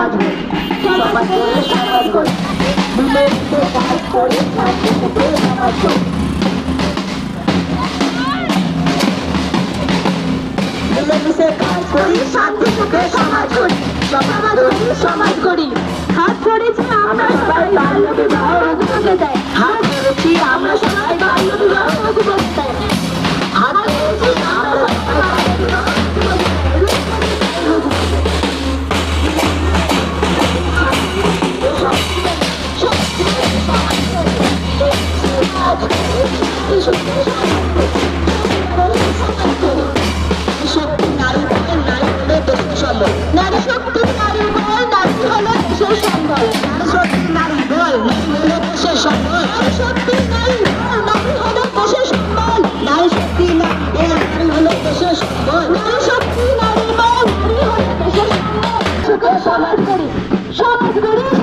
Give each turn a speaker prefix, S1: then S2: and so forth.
S1: সমাজ গড়ি, সমাজ গড়ি, সমাজ গড়ি, মিলে মিশে কাজ করে শান্তি থেকে সমাজ গড়ি, মিলে মিশে কাজ করি শান্তি থেকে সমাজ গড়ি, সমাজ গড়ি, সমাজ গড়ি। হাত ধরেছি আমরা সবাই বাল্য বিবাহ রোধ দেয়, হাত ধরেছি আমরা সবাই বাল্য বিবাহ রোধ দেয়, হাত ধরেছি আমরা সবাই বাল্য বিবাহ শক্তি নারী বল, নারী হলো দেশের সম্বল, নারী শক্তি নারী বল, নারী হলো দেশের সম্বল, নারী শক্তি নারী বল, নারী হলো দেশের সম্বল, নারী শক্তি নারী বল, নারী হলো দেশের সম্বল, নারী শক্তি নারী বল, নারী হলো দেশের সম্বল, নারী শক্তি নারী বল, নারী হলো দেশের সম্বল। সমাজ গড়ি, সমাজ গড়ি।